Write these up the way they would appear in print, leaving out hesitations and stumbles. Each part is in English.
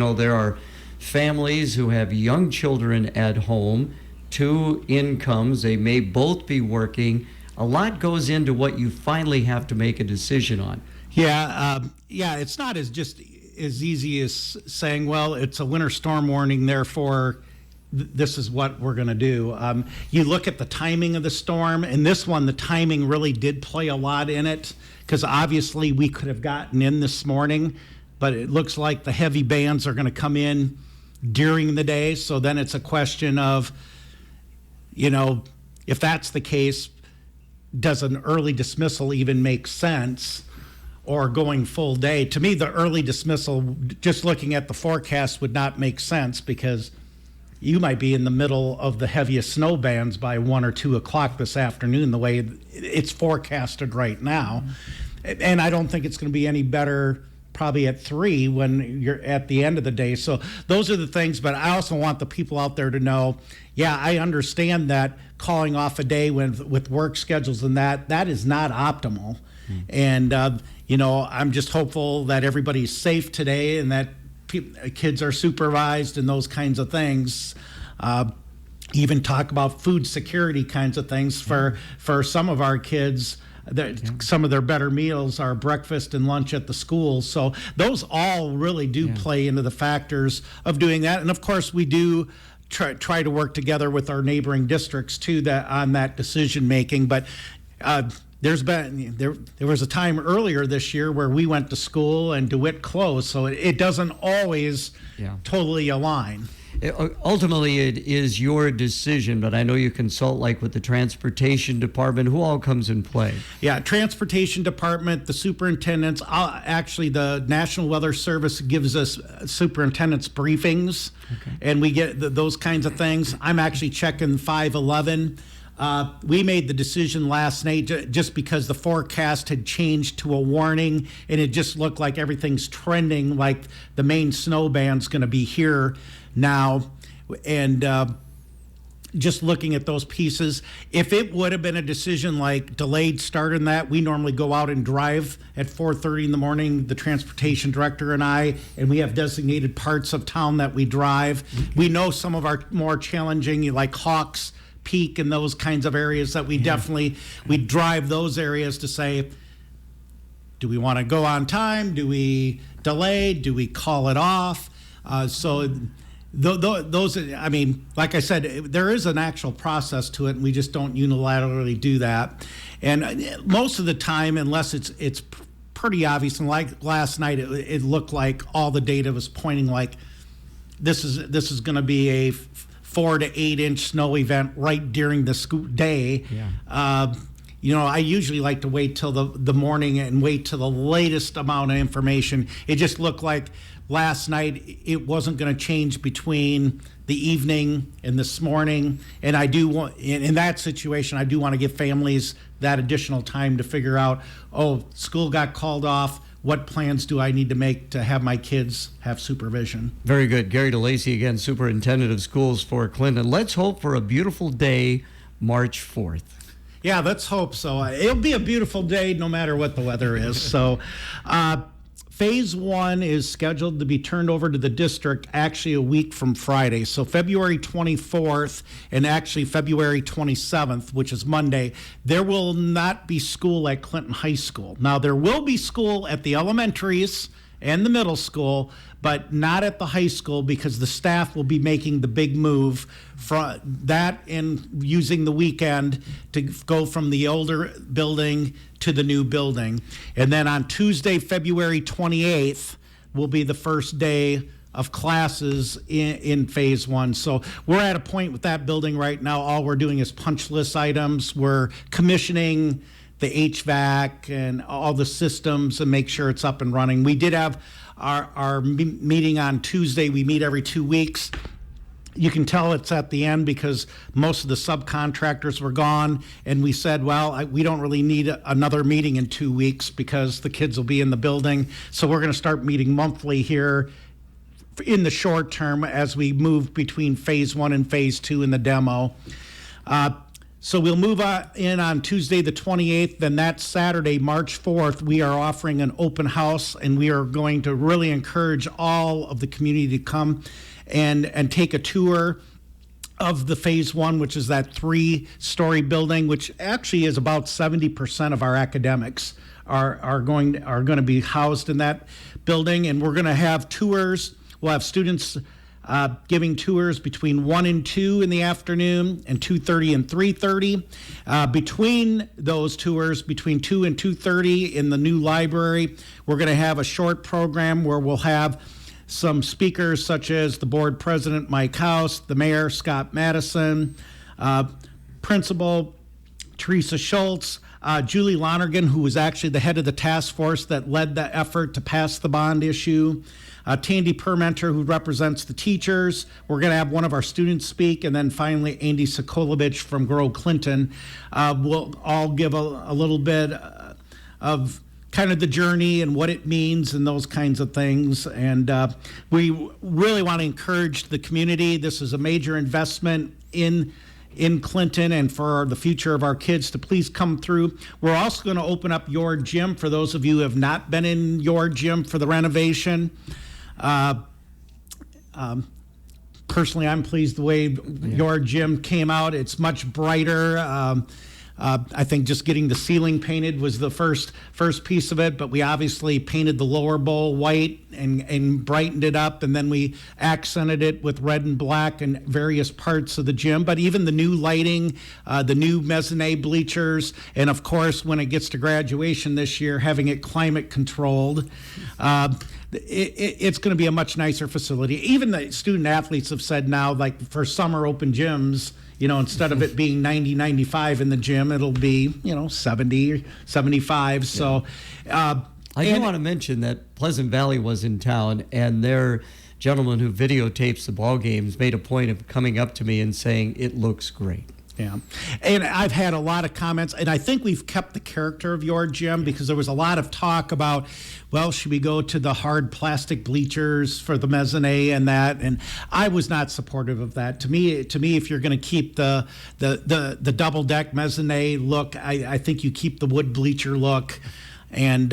know there are families who have young children at home, two incomes, they may both be working. A lot goes into what you finally have to make a decision on. Yeah, it's not as easy as saying, well, it's a winter storm warning, therefore this is what we're going to do. You look at the timing of the storm, and this one, the timing really did play a lot in it, because obviously we could have gotten in this morning, but it looks like the heavy bands are going to come in during the day. So then it's a question of, if that's the case, does an early dismissal even make sense, or going full day? To me, the early dismissal, just looking at the forecast, would not make sense, because you might be in the middle of the heaviest snow bands by 1 or 2 o'clock this afternoon, the way it's forecasted right now. And I don't think it's going to be any better probably at 3 when you're at the end of the day. So those are the things, but I also want the people out there to know, yeah, I understand that calling off a day with work schedules and that is not optimal. And, I'm just hopeful that everybody's safe today and that kids are supervised and those kinds of things. Even talk about food security kinds of things for some of our kids. Some of their better meals are breakfast and lunch at the schools. So those all really do play into the factors of doing that. And of course, we do try to work together with our neighboring districts too on that decision making. But there was a time earlier this year where we went to school and DeWitt closed, so it doesn't always totally align. Ultimately, it is your decision, but I know you consult like with the transportation department. Who all comes in play? Yeah, transportation department, the superintendents. Actually, the National Weather Service gives us superintendents briefings, and we get those kinds of things. I'm actually checking 511. We made the decision last night just because the forecast had changed to a warning, and it just looked like everything's trending like the main snow band's going to be here now. And just looking at those pieces, if it would have been a decision like delayed start in that, we normally go out and drive at 4:30 in the morning, the transportation director and I, and we have designated parts of town that we drive. We know some of our more challenging, like Hawks Peak and those kinds of areas that we definitely, we drive those areas to say, do we want to go on time? Do we delay? Do we call it off? Those, I mean, like I said, there is an actual process to it, and we just don't unilaterally do that. And most of the time, unless it's pretty obvious, and like last night, it looked like all the data was pointing like this is going to be a 4 to 8 inch snow event right during the school day. I usually like to wait till the morning and wait till the latest amount of information. It just looked like last night it wasn't going to change between the evening and this morning. And I do want, in that situation, I do want to give families that additional time to figure out, school got called off. What plans do I need to make to have my kids have supervision? Very good. Gary DeLacy, again, Superintendent of Schools for Clinton. Let's hope for a beautiful day, March 4th. Yeah, let's hope so. It'll be a beautiful day no matter what the weather is. So Phase 1 is scheduled to be turned over to the district actually a week from Friday. So February 24th and actually February 27th, which is Monday, there will not be school at Clinton High School. Now, there will be school at the elementaries and the middle school, but not at the high school, because the staff will be making the big move from that and using the weekend to go from the older building to the new building. And then on Tuesday, February 28th, will be the first day of classes in Phase 1. So we're at a point with that building right now. All we're doing is punch list items. We're commissioning the HVAC and all the systems and make sure it's up and running. We did have our meeting on Tuesday. We meet every 2 weeks. You can tell it's at the end because most of the subcontractors were gone, and we said, we don't really need another meeting in 2 weeks because the kids will be in the building. So we're going to start meeting monthly here in the short term as we move between Phase 1 and Phase 2 in the demo. So we'll move in on Tuesday the 28th. Then that Saturday, March 4th, we are offering an open house, and we are going to really encourage all of the community to come and take a tour of the phase one, which is that 3-story building, which actually is about 70% of our academics are going to be housed in that building. And we're going to have tours. We'll have students giving tours between 1 and 2 in the afternoon and 2:30 and 3:30. Between those tours, between 2 and 2:30 in the new library, we're going to have a short program where we'll have some speakers such as the board president, Mike House, the mayor, Scott Madison, principal Teresa Schultz, Julie Lonergan, who was actually the head of the task force that led the effort to pass the bond issue, Tandy Permenter, who represents the teachers. We're going to have one of our students speak, and then finally Andy Sokolovich from Grow Clinton. We'll all give a little bit of kind of the journey and what it means and those kinds of things. And we really want to encourage the community. This is a major investment in Clinton and for the future of our kids to please come through. We're also going to open up your gym for those of you who have not been in your gym for the renovation. Personally, I'm pleased the way your gym came out. It's much brighter. I think just getting the ceiling painted was the first piece of it, but we obviously painted the lower bowl white and brightened it up, and then we accented it with red and black in various parts of the gym. But even the new lighting, the new mezzanine bleachers, and of course, when it gets to graduation this year, having it climate controlled. It's going to be a much nicer facility. Even the student athletes have said now, like for summer open gyms, instead of it being 90, 95 in the gym, it'll be, 70, 75. So I do want to mention that Pleasant Valley was in town, and their gentleman who videotapes the ball games made a point of coming up to me and saying, it looks great. Yeah. And I've had a lot of comments, and I think we've kept the character of your gym because there was a lot of talk about, well, should we go to the hard plastic bleachers for the mezzanine and that? And I was not supportive of that. To me, if you're going to keep the double deck mezzanine look, I think you keep the wood bleacher look. And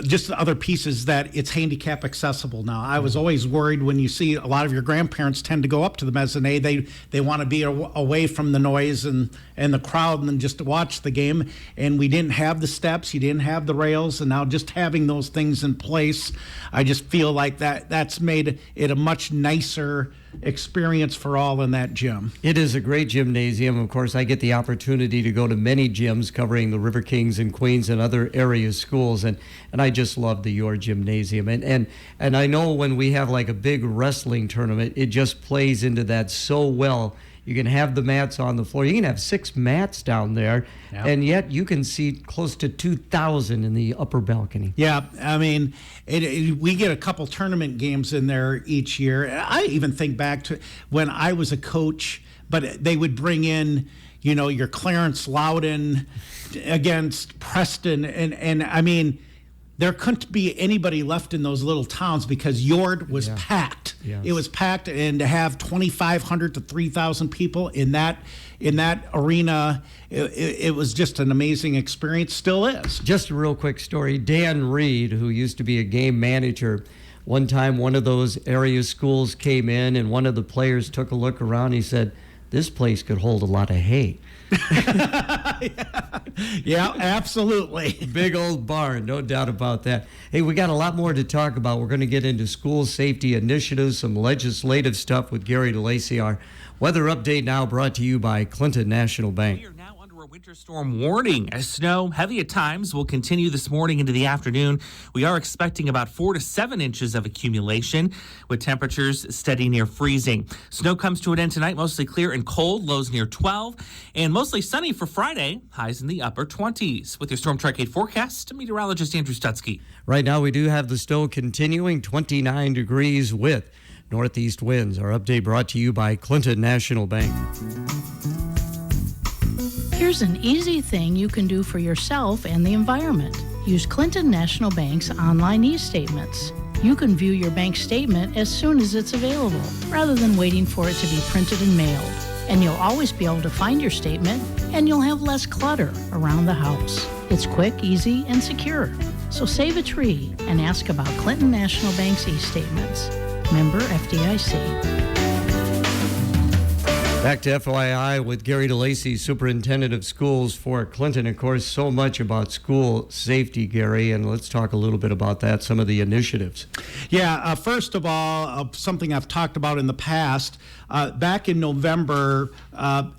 just the other pieces that it's handicap accessible now. I was always worried when you see a lot of your grandparents tend to go up to the mezzanine. They want to be away from the noise and the crowd and just to watch the game. And we didn't have the steps, you didn't have the rails, and now just having those things in place, I just feel like that's made it a much nicer experience for all in that gym. It is a great gymnasium. Of course, I get the opportunity to go to many gyms covering the River Kings and Queens and other area schools, and I just love the Your Gymnasium. And I know when we have like a big wrestling tournament, it just plays into that so well. You can have the mats on the floor. You can have 6 mats down there, yep. And yet you can seat close to 2,000 in the upper balcony. Yeah, I mean, we get a couple tournament games in there each year. I even think back to when I was a coach, but they would bring in, your Clarence Loudon against Preston, and I mean, there couldn't be anybody left in those little towns because Yord was packed. Yes. It was packed, and to have 2,500 to 3,000 people in that arena, it was just an amazing experience. Still is. Just a real quick story. Dan Reed, who used to be a game manager, one time one of those area schools came in, and one of the players took a look around. He said, "This place could hold a lot of hay." Yeah, absolutely. Big old barn, no doubt about that. Hey, we got a lot more to talk about. We're going to get into school safety initiatives, some legislative stuff with Gary DeLacy. Our weather update now brought to you by Clinton National Bank. We are now under a winter storm warning as snow, heavy at times, will continue this morning into the afternoon. We are expecting about 4 to 7 inches of accumulation with temperatures steady near freezing. Snow comes to an end tonight, mostly clear and cold, lows near 12, and mostly sunny for Friday, highs in the upper 20s. With your Storm Track 8 forecast, meteorologist Andrew Stutzky. Right now we do have the snow continuing, 29 degrees with northeast winds. Our update brought to you by Clinton National Bank. Here's an easy thing you can do for yourself and the environment. Use Clinton National Bank's online e-statements. You can view your bank statement as soon as it's available, rather than waiting for it to be printed and mailed. and you'll always be able to find your statement, and you'll have less clutter around the house. It's quick, easy, and secure. So save a tree and ask about Clinton National Bank's e-statements. Member FDIC. Back to FYI with Gary DeLacy, Superintendent of Schools for Clinton. Of course, so much about school safety, Gary, and let's talk a little bit about that, some of the initiatives. Yeah, first of all, something I've talked about in the past, back in November,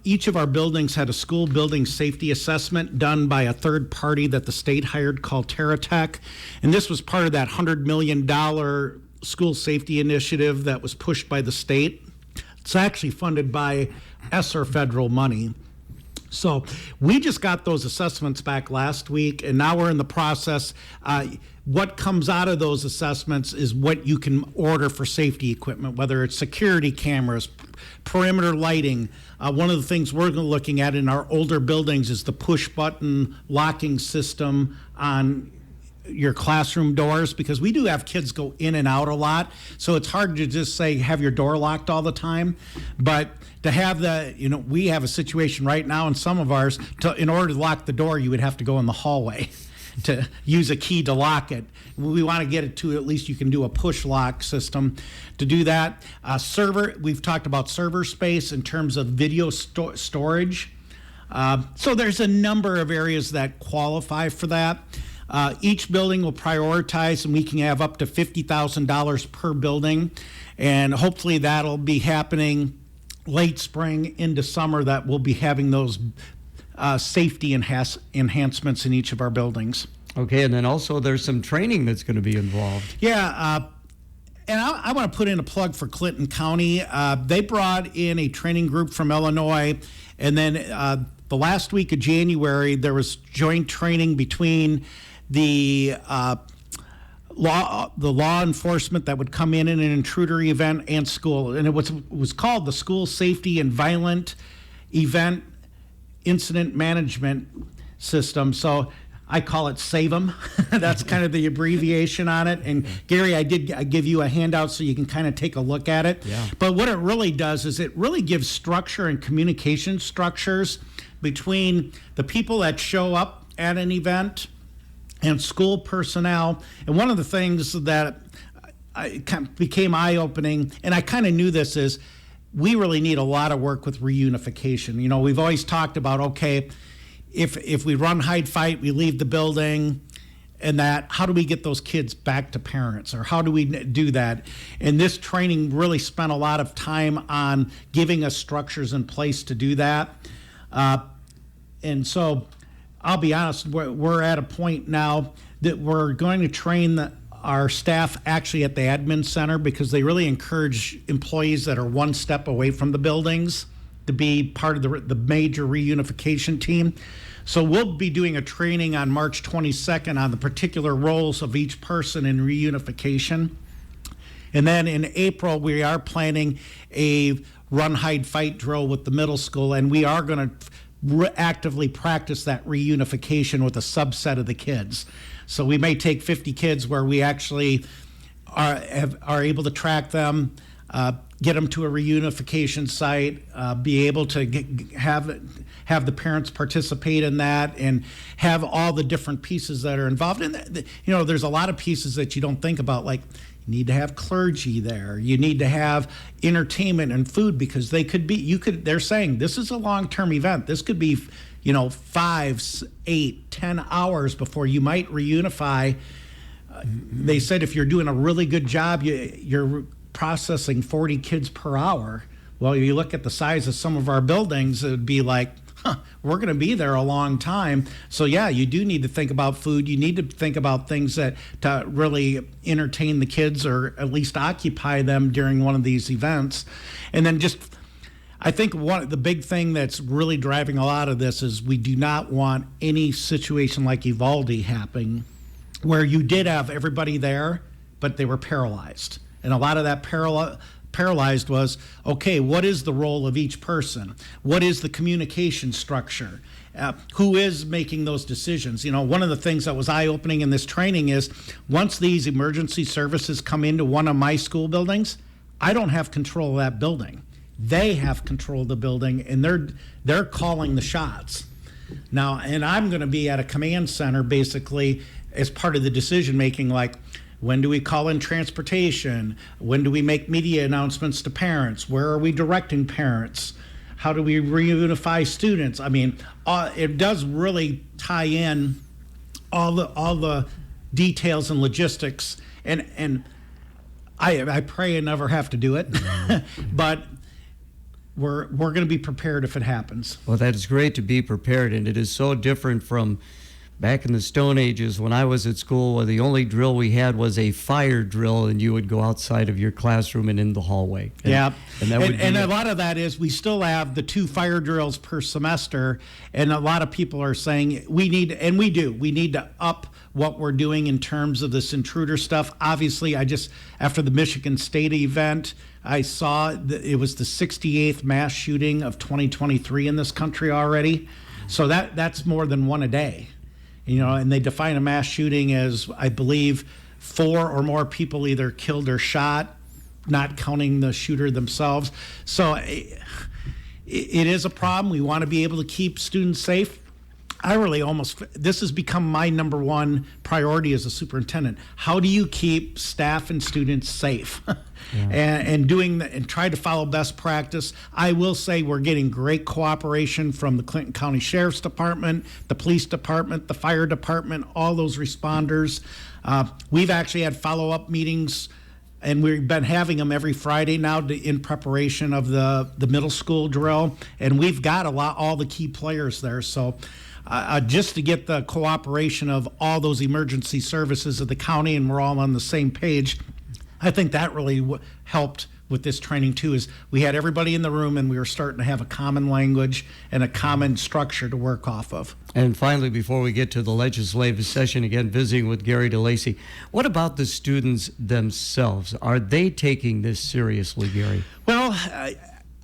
each of our buildings had a school building safety assessment done by a third party that the state hired called TerraTech, and this was part of that $100 million school safety initiative that was pushed by the state. It's actually funded by ESSER federal money. So we just got those assessments back last week, and now we're in the process. What comes out of those assessments is what you can order for safety equipment, whether it's security cameras, perimeter lighting. One of the things we're looking at in our older buildings is the push-button locking system on your classroom doors, because we do have kids go in and out a lot, so it's hard to just say have your door locked all the time. But to have we have a situation right now in some of ours, in order to lock the door, you would have to go in the hallway to use a key to lock it. We want to get it to at least you can do a push lock system to do that. We've talked about server space in terms of video storage. So there's a number of areas that qualify for that. Each building will prioritize, and we can have up to $50,000 per building, and hopefully that'll be happening late spring into summer, that we'll be having those safety enhancements in each of our buildings. Okay, and then also there's some training that's going to be involved. Yeah, and I want to put in a plug for Clinton County. They brought in a training group from Illinois, and then the last week of January, there was joint training between the law enforcement that would come in an intruder event and school, and it was called the School Safety and Violent Event Incident Management System. So I call it SAVEM. That's kind of the abbreviation on it. And Gary, I give you a handout so you can kind of take a look at it. Yeah. But what it really does is it really gives structure and communication structures between the people that show up at an event and school personnel. And one of the things that became eye-opening, and I kind of knew this, is we really need a lot of work with reunification. You know, we've always talked about, okay, if we run, hide, fight, we leave the building, and that, how do we get those kids back to parents, or how do we do that? And this training really spent a lot of time on giving us structures in place to do that. And so I'll be honest, we're at a point now that we're going to train our staff actually at the admin center, because they really encourage employees that are one step away from the buildings to be part of the major reunification team. So we'll be doing a training on March 22nd on the particular roles of each person in reunification. And then in April, we are planning a run, hide, fight drill with the middle school, and we are going to actively practice that reunification with a subset of the kids. So we may take 50 kids where we actually are able to track them, get them to a reunification site, be able to have the parents participate in that, and have all the different pieces that are involved. And you know, there's a lot of pieces that you don't think about, like you need to have clergy there, you need to have entertainment and food, because they're saying this is a long-term event. This could be 5, 8, 10 hours before you might reunify. They said if you're doing a really good job, you're processing 40 kids per hour. Well, you look at the size of some of our buildings, it would be like, we're going to be there a long time. So yeah, you do need to think about food. You need to think about things to really entertain the kids, or at least occupy them during one of these events. And then I think the big thing that's really driving a lot of this is we do not want any situation like Uvalde happening, where you did have everybody there, but they were paralyzed. And a lot of that paralyzed was, okay, what is the role of each person? What is the communication structure? Who is making those decisions? One of the things that was eye-opening in this training is, once these emergency services come into one of my school buildings, I don't have control of that building. They have control of the building, and they're calling the shots. Now, and I'm going to be at a command center basically as part of the decision making, like when do we call in transportation? When do we make media announcements to parents? Where are we directing parents? How do we reunify students? I mean, it does really tie in all the details and logistics, and I pray I never have to do it, but we're going to be prepared if it happens. Well, that is great to be prepared, and it is so different from back in the Stone Ages when I was at school, where the only drill we had was a fire drill, and you would go outside of your classroom and in the hallway. Yeah, and a lot of that is we still have the 2 fire drills per semester, and a lot of people are saying we need to up what we're doing in terms of this intruder stuff. Obviously, after the Michigan State event, I saw that it was the 68th mass shooting of 2023 in this country already. So that's more than one a day. And they define a mass shooting as, I believe, 4 or more people either killed or shot, not counting the shooter themselves. So it is a problem. We want to be able to keep students safe. This has become my number one priority as a superintendent. How do you keep staff and students safe? And try to follow best practice. I will say we're getting great cooperation from the Clinton County Sheriff's Department, the police department, the fire department, all those responders. We've actually had follow-up meetings, and we've been having them every Friday now in preparation of the middle school drill, and we've got all the key players there. So just to get the cooperation of all those emergency services of the county, and we're all on the same page, I think that really helped with this training too, is we had everybody in the room and we were starting to have a common language and a common structure to work off of. And finally, before we get to the legislative session, again, visiting with Gary DeLacy, what about the students themselves? Are they taking this seriously, Gary? Well,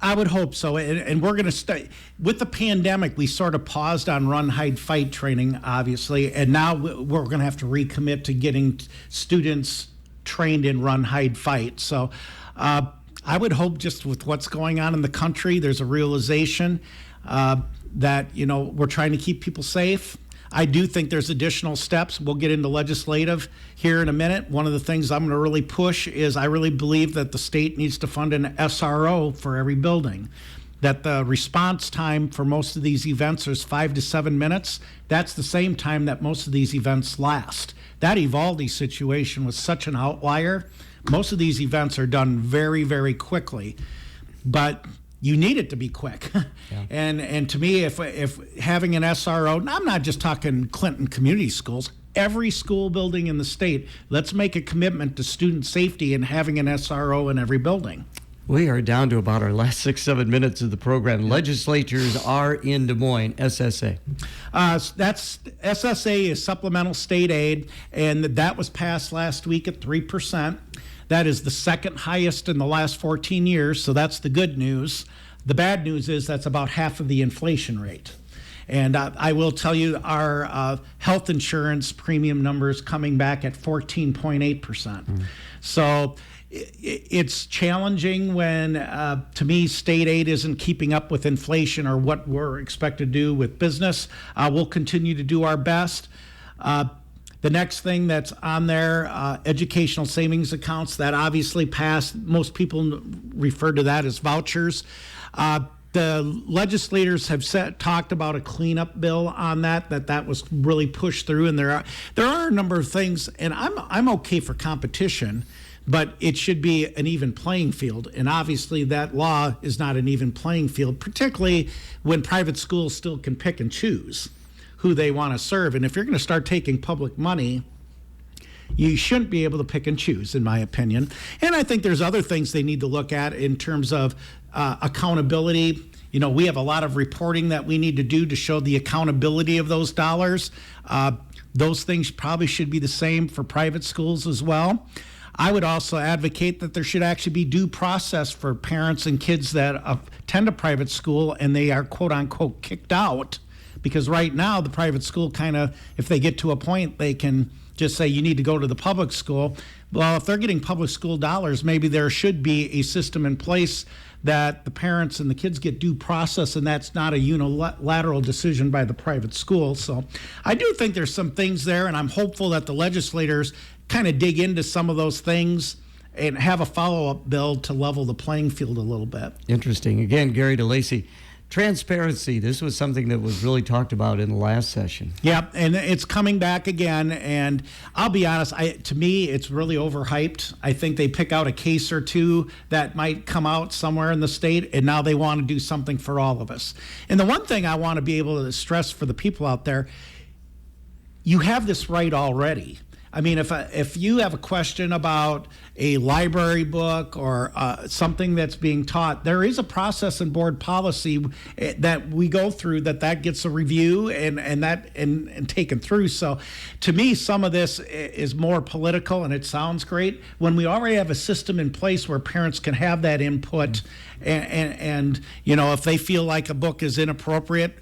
I would hope so. And we're going to stay. With the pandemic, we sort of paused on run, hide, fight training, obviously. And now we're going to have to recommit to getting students trained in run, hide, fight. So I would hope, just with what's going on in the country, there's a realization that, we're trying to keep people safe. I do think there's additional steps. We'll get into legislative here in a minute. One of the things I'm going to really push is I really believe that the state needs to fund an SRO for every building. That the response time for most of these events is 5 to 7 minutes. That's the same time that most of these events last. That Uvalde situation was such an outlier. Most of these events are done very, very quickly, but you need it to be quick. Yeah. And to me, if having an SRO, and I'm not just talking Clinton community schools, every school building in the state, let's make a commitment to student safety and having an SRO in every building. We are down to about our last 6-7 minutes of the program. Legislatures are in Des Moines. SSA. That's SSA is supplemental state aid, and that was passed last week at 3%. That is the second highest in the last 14 years, so that's the good news. The bad news is that's about half of the inflation rate. And I will tell you, our health insurance premium numbers coming back at 14.8%. So it's challenging when, to me, state aid isn't keeping up with inflation or what we're expected to do with business. We'll continue to do our best. The next thing that's on there, educational savings accounts, that obviously passed. Most people refer to that as vouchers. The legislators have talked about a cleanup bill on that was really pushed through, and there are a number of things, and I'm okay for competition, but it should be an even playing field, and obviously that law is not an even playing field, particularly when private schools still can pick and choose who they want to serve. And if you're going to start taking public money, you shouldn't be able to pick and choose, in my opinion. And I think there's other things they need to look at in terms of accountability. We have a lot of reporting that we need to do to show the accountability of those dollars. Those things probably should be the same for private schools as well. I would also advocate that there should actually be due process for parents and kids that attend a private school and they are quote unquote kicked out, because right now the private school kind of, if they get to a point, they can just say you need to go to the public school. Well, if they're getting public school dollars, maybe there should be a system in place that the parents and the kids get due process, and that's not a unilateral decision by the private school. So I do think there's some things there, and I'm hopeful that the legislators kind of dig into some of those things and have a follow-up bill to level the playing field a little bit. Interesting. Again, Gary DeLacy. Transparency, this was something that was really talked about in the last session. Yep, and it's coming back again, and I'll be honest, to me, it's really overhyped. I think they pick out a case or two that might come out somewhere in the state, and now they want to do something for all of us. And the one thing I want to be able to stress for the people out there, you have this right already. I mean, if you have a question about a library book or something that's being taught, there is a process in board policy that we go through that gets a review and taken through. So to me, some of this is more political, and it sounds great when we already have a system in place where parents can have that input and if they feel like a book is inappropriate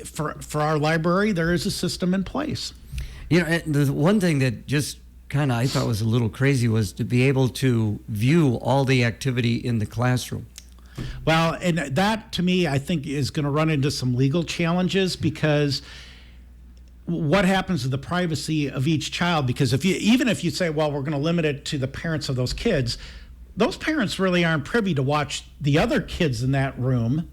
for our library, there is a system in place. And the one thing that just kind of I thought was a little crazy was to be able to view all the activity in the classroom. Well, and that to me, I think is going to run into some legal challenges, because what happens to the privacy of each child? Because even if you say, well, we're going to limit it to the parents of those kids, those parents really aren't privy to watch the other kids in that room.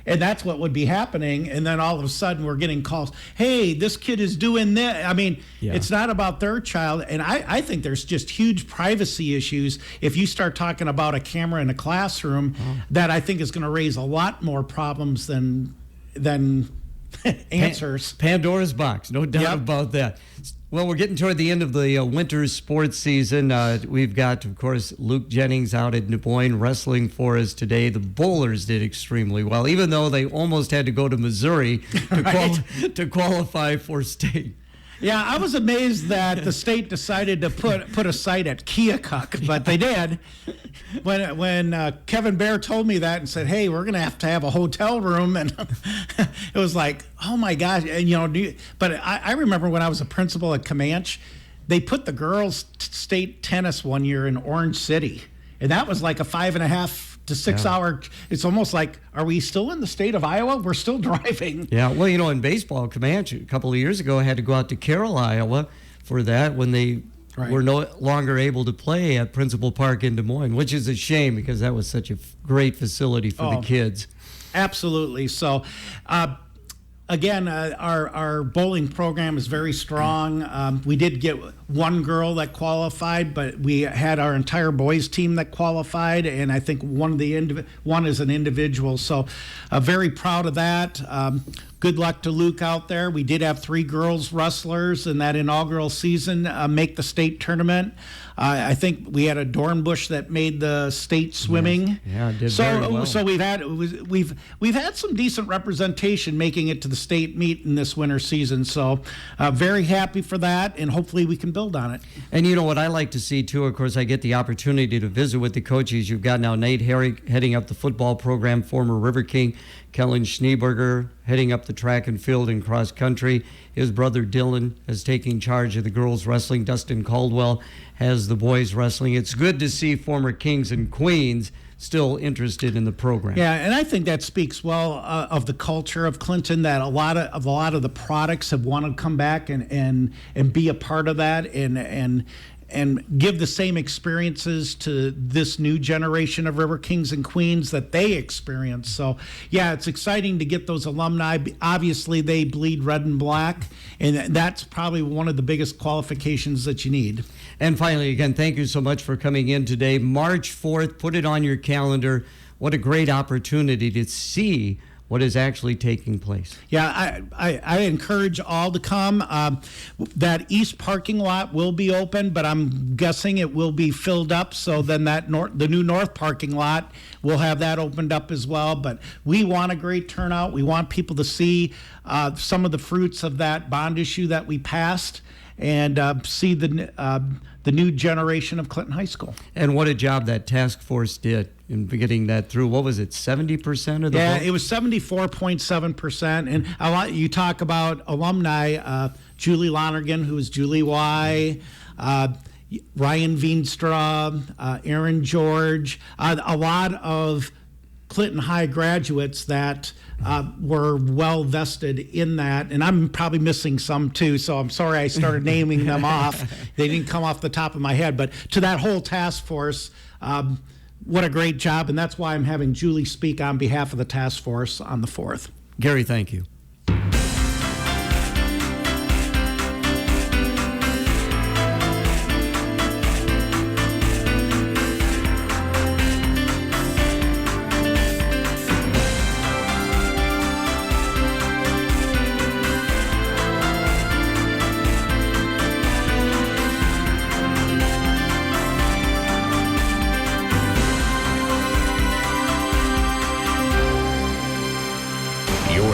And that's what would be happening. And then all of a sudden we're getting calls, hey, this kid is doing this. I mean, It's not about their child. And I think there's just huge privacy issues if you start talking about a camera in a classroom that I think is going to raise a lot more problems than answers. Pandora's box, no doubt about that. Well, we're getting toward the end of the winter sports season. We've got, of course, Luke Jennings out at Des Moines wrestling for us today. The bowlers did extremely well, even though they almost had to go to Missouri to qualify for state. Yeah, I was amazed that the state decided to put a site at Keokuk, but they did. When Kevin Bear told me that and said, "Hey, we're going to have a hotel room," and it was like, "Oh my gosh!" And but I remember when I was a principal at Comanche, they put the girls' state tennis one year in Orange City, and that was like a 5.5 to 6 hour. It's almost like, are we still in the state of Iowa? We're still driving. Yeah, well, in baseball, Comanche a couple of years ago had to go out to Carroll, Iowa for that when they were no longer able to play at Principal Park in Des Moines, which is a shame because that was such a great facility for the kids. Absolutely. So, again, our bowling program is very strong. We did get one girl that qualified, but we had our entire boys team that qualified, and I think one is an individual. So, very proud of that. Good luck to Luke out there. We did have 3 girls wrestlers in that inaugural season make the state tournament. I think we had a Dornbush that made the state swimming. Yeah, did very well. So we've had some decent representation making it to the state meet in this winter season. So very happy for that, and hopefully we can build on it. And what I like to see too, of course, I get the opportunity to visit with the coaches. You've got now Nate Herrick heading up the football program, former River King. Kellen Schneeberger heading up the track and field and cross country. His brother Dylan is taking charge of the girls wrestling. Dustin Caldwell has the boys wrestling. It's good to see former kings and queens still interested in the program. Yeah, and I think that speaks well of the culture of Clinton, that a lot of the products have wanted to come back and be a part of that and give the same experiences to this new generation of River Kings and Queens that they experience. So, yeah, it's exciting to get those alumni. Obviously, they bleed red and black, and that's probably one of the biggest qualifications that you need. And finally, again, thank you so much for coming in today. March 4th, put it on your calendar. What a great opportunity to see what is actually taking place. Yeah, I encourage all to come. That east parking lot will be open, but I'm guessing it will be filled up. So then the new north parking lot, we'll have that opened up as well. But we want a great turnout. We want people to see some of the fruits of that bond issue that we passed. and see the new generation of Clinton High School. And what a job that task force did in getting that through. What was it, 70% of the Yeah, vote? it was 74.7%. And a lot, you talk about alumni, Julie Lonergan, who was Julie Y., Ryan Veenstra, Aaron George, a lot of Clinton High graduates that were well vested in that. And I'm probably missing some too, so I'm sorry I started naming them off. They didn't come off the top of my head. But to that whole task force, what a great job. And that's why I'm having Julie speak on behalf of the task force on the 4th. Gary, thank you.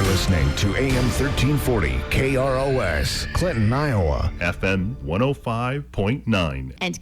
Listening to AM 1340 KROS, Clinton, Iowa. FM 105.9. And